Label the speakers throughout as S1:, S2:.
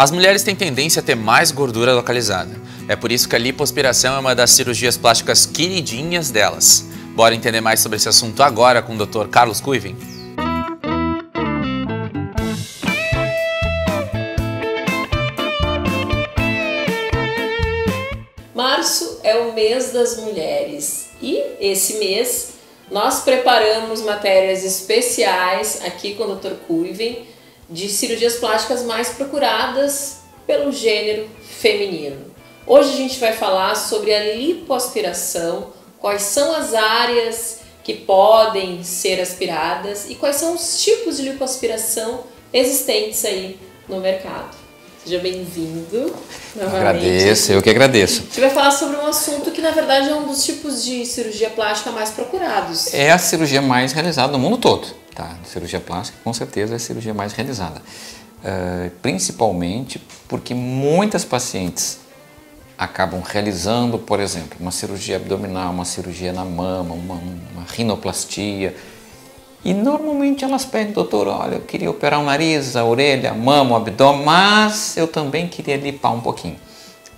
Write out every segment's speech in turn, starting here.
S1: As mulheres têm tendência a ter mais gordura localizada. É por isso que a lipoaspiração é uma das cirurgias plásticas queridinhas delas. Bora entender mais sobre esse assunto agora com o Dr. Carlos Kuivin.
S2: Março é o mês das mulheres e esse mês nós preparamos matérias especiais aqui com o Dr. Kuivin de cirurgias plásticas mais procuradas pelo gênero feminino. Hoje a gente vai falar sobre a lipoaspiração, quais são as áreas que podem ser aspiradas e quais são os tipos de lipoaspiração existentes aí no mercado. Seja bem-vindo novamente.
S3: Agradeço, eu que agradeço.
S2: A gente vai falar sobre um assunto que na verdade é um dos tipos de cirurgia plástica mais procurados.
S3: É a cirurgia mais realizada no mundo todo. Tá? Cirurgia plástica, com certeza, é a cirurgia mais realizada. Principalmente porque muitas pacientes acabam realizando, por exemplo, uma cirurgia abdominal, uma cirurgia na mama, uma rinoplastia. E normalmente elas pedem, doutor, olha, eu queria operar o nariz, a orelha, a mama, o abdômen, mas eu também queria lipar um pouquinho.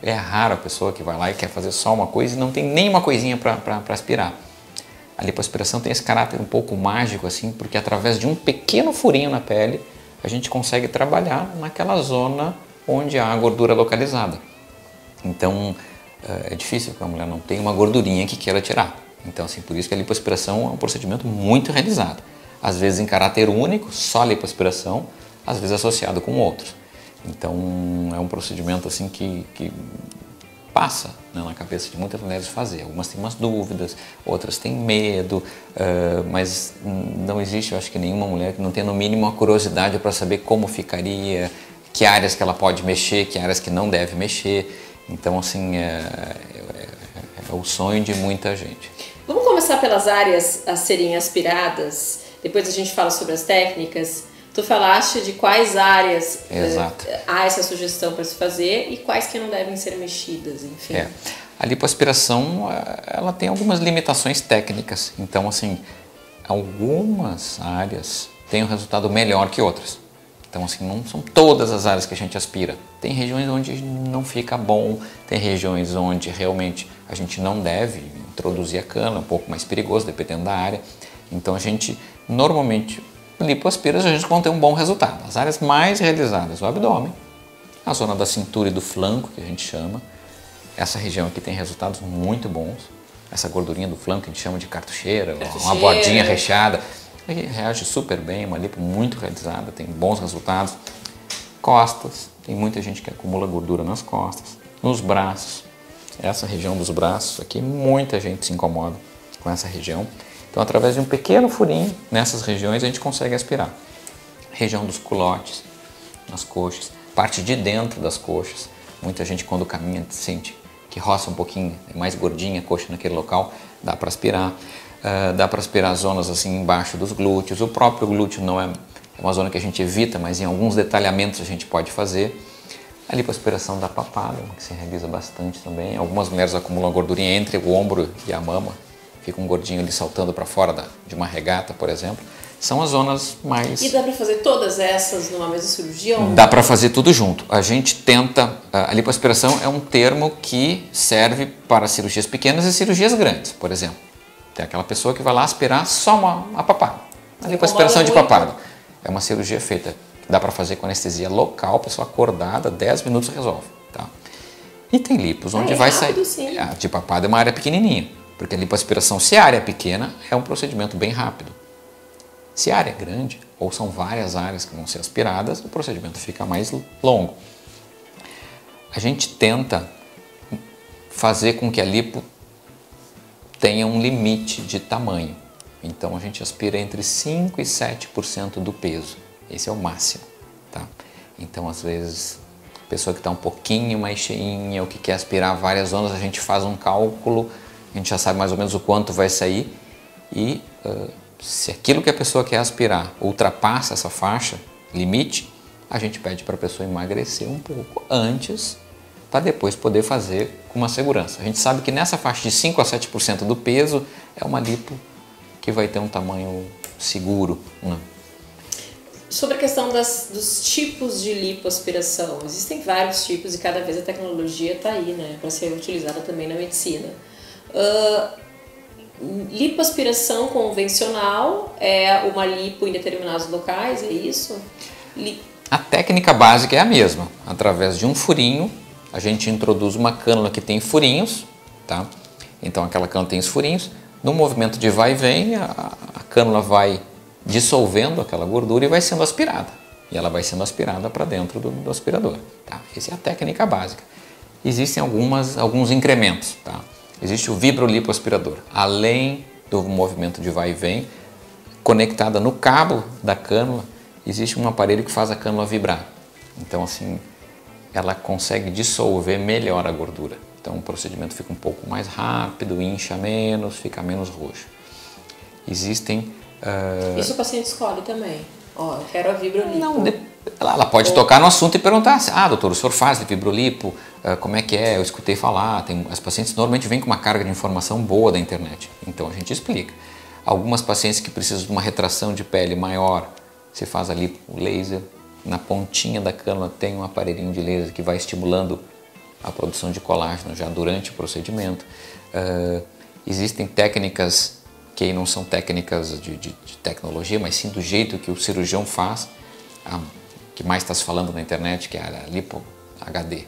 S3: É raro a pessoa que vai lá e quer fazer só uma coisa e não tem nenhuma coisinha para aspirar. A lipoaspiração tem esse caráter um pouco mágico, assim, porque através de um pequeno furinho na pele, a gente consegue trabalhar naquela zona onde há a gordura localizada. Então, é difícil que a mulher não tenha uma gordurinha que queira tirar. Então, assim, por isso que a lipoaspiração é um procedimento muito realizado. Às vezes em caráter único, só a lipoaspiração, às vezes associado com outros. Então, é um procedimento, assim, que passa, né, na cabeça de muitas mulheres fazer. Algumas têm umas dúvidas, outras têm medo, mas não existe, eu acho que nenhuma mulher que não tenha no mínimo uma curiosidade para saber como ficaria, que áreas que ela pode mexer, que áreas que não deve mexer. Então, assim, é o sonho de muita gente.
S2: Vamos começar pelas áreas a serem aspiradas, depois a gente fala sobre as técnicas. Tu falaste de quais áreas há essa sugestão para se fazer e quais que não devem ser mexidas, enfim.
S3: A lipoaspiração, ela tem algumas limitações técnicas, então assim, algumas áreas têm um resultado melhor que outras. Então assim, não são todas as áreas que a gente aspira. Tem regiões onde não fica bom, tem regiões onde realmente a gente não deve introduzir a cana, um pouco mais perigoso, dependendo da área. Então a gente, normalmente, lipoaspiras a gente vai ter um bom resultado. As áreas mais realizadas, o abdômen, a zona da cintura e do flanco, que a gente chama. Essa região aqui tem resultados muito bons. Essa gordurinha do flanco que a gente chama de cartucheira, uma bordinha recheada. Reage super bem, uma lipo muito realizada, tem bons resultados. Costas, tem muita gente que acumula gordura nas costas. Nos braços, essa região dos braços aqui, muita gente se incomoda com essa região. Então, através de um pequeno furinho nessas regiões, a gente consegue aspirar. Região dos culotes, nas coxas, parte de dentro das coxas. Muita gente, quando caminha, sente que roça um pouquinho, é mais gordinha a coxa naquele local, dá para aspirar. Dá para aspirar zonas assim embaixo dos glúteos. O próprio glúteo não é uma zona que a gente evita, mas em alguns detalhamentos a gente pode fazer. A lipoaspiração da papada, que se realiza bastante também. Algumas mulheres acumulam gordurinha entre o ombro e a mama. Fica um gordinho ali saltando para fora de uma regata, por exemplo. São as zonas mais...
S2: E dá para fazer todas essas numa mesma cirurgia?
S3: Dá para fazer tudo junto. A gente tenta... A lipoaspiração é um termo que serve para cirurgias pequenas e cirurgias grandes, por exemplo. Tem aquela pessoa que vai lá aspirar só a papada. A lipoaspiração de papada. É uma cirurgia feita. Dá para fazer com anestesia local, a pessoa acordada, 10 minutos resolve. Tá? E tem lipos onde vai
S2: rápido,
S3: sair...
S2: Sim.
S3: A de papada é uma área pequenininha. Porque a lipoaspiração, se a área é pequena, é um procedimento bem rápido. Se a área é grande, ou são várias áreas que vão ser aspiradas, o procedimento fica mais longo. A gente tenta fazer com que a lipo tenha um limite de tamanho. Então a gente aspira entre 5% e 7% do peso. Esse é o máximo. Tá? Então às vezes a pessoa que está um pouquinho mais cheinha ou que quer aspirar várias zonas, a gente faz um cálculo, a gente já sabe mais ou menos o quanto vai sair e se aquilo que a pessoa quer aspirar ultrapassa essa faixa, limite, a gente pede para a pessoa emagrecer um pouco antes para depois poder fazer com uma segurança. A gente sabe que nessa faixa de 5% a 7% do peso é uma lipo que vai ter um tamanho seguro. Né?
S2: Sobre a questão dos tipos de lipoaspiração, existem vários tipos e cada vez a tecnologia está aí, né, para ser utilizada também na medicina. Lipoaspiração convencional é uma lipo em determinados locais, é isso?
S3: A técnica básica é a mesma. Através de um furinho, a gente introduz uma cânula que tem furinhos, tá? Então aquela cânula tem os furinhos. No movimento de vai e vem, a cânula vai dissolvendo aquela gordura e vai sendo aspirada. E ela vai sendo aspirada para dentro do aspirador. Tá? Essa é a técnica básica. Existem alguns incrementos. Tá? Existe o vibrolipoaspirador. Além do movimento de vai e vem, conectada no cabo da cânula, existe um aparelho que faz a cânula vibrar. Então, assim, ela consegue dissolver melhor a gordura. Então, o procedimento fica um pouco mais rápido, incha menos, fica menos roxo. Existem...
S2: Isso o paciente escolhe também. Ó, eu quero a vibrolipo.
S3: Não, ela pode tocar no assunto e perguntar assim, doutor, o senhor faz vibrolipo? Como é que é? Eu escutei falar. As pacientes normalmente vêm com uma carga de informação boa da internet. Então, a gente explica. Algumas pacientes que precisam de uma retração de pele maior, você faz ali o laser, na pontinha da cânula tem um aparelhinho de laser que vai estimulando a produção de colágeno já durante o procedimento. Existem técnicas que não são técnicas de tecnologia, mas sim do jeito que o cirurgião faz, que mais está se falando na internet, que é a lipo HD.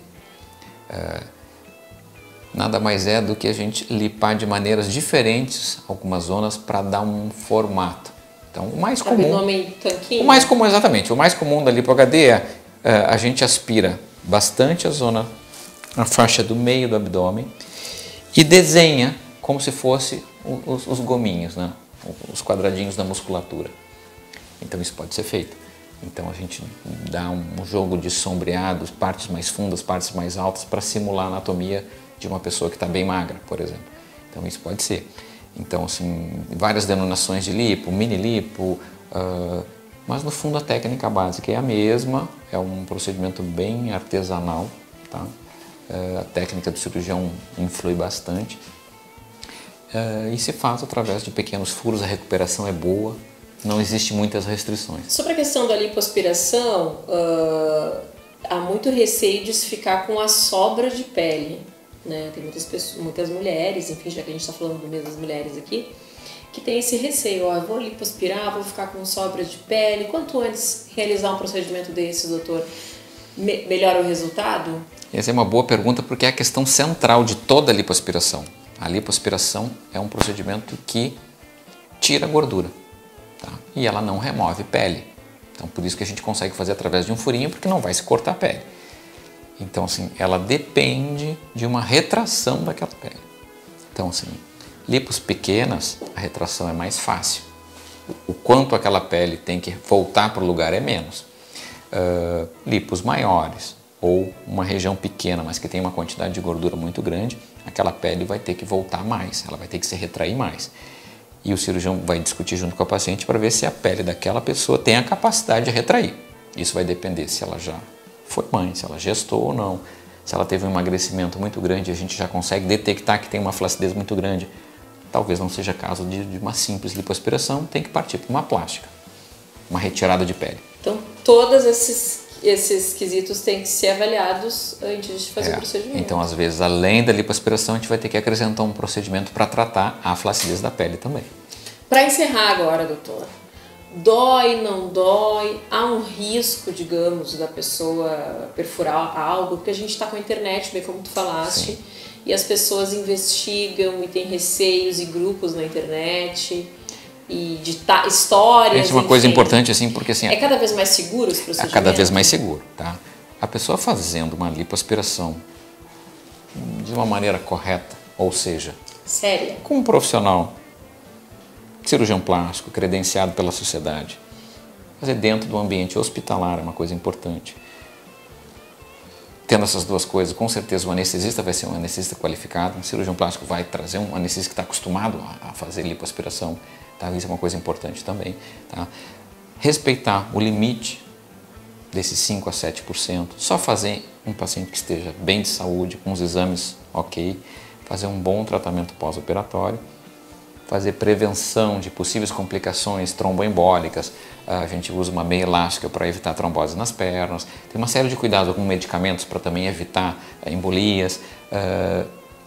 S3: Nada mais é do que a gente lipar de maneiras diferentes algumas zonas para dar um formato. Então, o mais comum,
S2: tanquinho?
S3: O mais comum, exatamente, o mais comum da lipo HD é a gente aspira bastante a faixa do meio do abdômen e desenha como se fosse os gominhos, né? Os quadradinhos da musculatura. Então isso pode ser feito. Então a gente dá um jogo de sombreados, partes mais fundas, partes mais altas para simular a anatomia de uma pessoa que está bem magra, por exemplo. Então isso pode ser. Então assim, várias denominações de lipo, mini lipo, mas no fundo a técnica básica é a mesma, é um procedimento bem artesanal, tá? A técnica do cirurgião influi bastante e se faz através de pequenos furos, a recuperação é boa, não existe muitas restrições.
S2: Sobre a questão da lipoaspiração, há muito receio de se ficar com a sobra de pele, né? Tem muitas mulheres, enfim, já que a gente está falando do mês das mulheres aqui, que tem esse receio, eu vou lipoaspirar, vou ficar com sobra de pele. Quanto antes realizar um procedimento desse, doutor, melhora o resultado?
S3: Essa é uma boa pergunta porque é a questão central de toda a lipoaspiração. A lipoaspiração é um procedimento que tira gordura, tá? E ela não remove pele. Então, por isso que a gente consegue fazer através de um furinho, porque não vai se cortar a pele. Então, assim, ela depende de uma retração daquela pele. Então, assim, lipos pequenas, a retração é mais fácil. O quanto aquela pele tem que voltar para o lugar é menos. Lipos maiores, ou uma região pequena, mas que tem uma quantidade de gordura muito grande, aquela pele vai ter que voltar mais, ela vai ter que se retrair mais. E o cirurgião vai discutir junto com a paciente para ver se a pele daquela pessoa tem a capacidade de retrair. Isso vai depender se ela já foi mãe, se ela gestou ou não, se ela teve um emagrecimento muito grande, a gente já consegue detectar que tem uma flacidez muito grande. Talvez não seja caso de uma simples lipoaspiração, tem que partir para uma plástica, uma retirada de pele.
S2: Então, todos esses quesitos têm que ser avaliados antes de fazer o procedimento.
S3: Então, às vezes, além da lipoaspiração, a gente vai ter que acrescentar um procedimento para tratar a flacidez da pele também.
S2: Para encerrar agora, doutor, dói, não dói? Há um risco, digamos, da pessoa perfurar algo? Porque a gente está com a internet, bem como tu falaste, sim, e as pessoas investigam e têm receios e grupos na internet e de histórias.
S3: Isso é uma coisa importante, assim, porque assim...
S2: É cada vez mais seguro esse procedimento?
S3: É cada vez mais seguro, tá? A pessoa fazendo uma lipoaspiração de uma maneira correta, ou seja...
S2: Séria?
S3: Com um profissional, cirurgião plástico, credenciado pela sociedade, fazer dentro do ambiente hospitalar é uma coisa importante. Tendo essas duas coisas, com certeza o anestesista vai ser um anestesista qualificado, um cirurgião plástico vai trazer um anestesista que está acostumado a fazer lipoaspiração, tá? Isso é uma coisa importante também, tá? Respeitar o limite desses 5 a 7%, só fazer um paciente que esteja bem de saúde, com os exames ok, fazer um bom tratamento pós-operatório, fazer prevenção de possíveis complicações tromboembólicas. A gente usa uma meia elástica para evitar trombose nas pernas. Tem uma série de cuidados com medicamentos para também evitar embolias.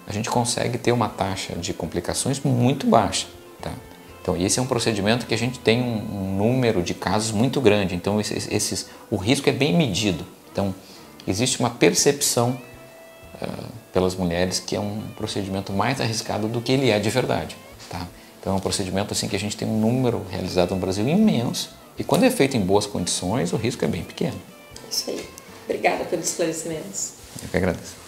S3: A gente consegue ter uma taxa de complicações muito baixa. Tá? Então, esse é um procedimento que a gente tem um número de casos muito grande. Então, o risco é bem medido. Então, existe uma percepção pelas mulheres que é um procedimento mais arriscado do que ele é de verdade. Tá? Então, é um procedimento assim, que a gente tem um número realizado no Brasil imenso. E quando é feito em boas condições, o risco é bem pequeno.
S2: Isso aí. Obrigada pelos esclarecimentos.
S3: Eu que agradeço.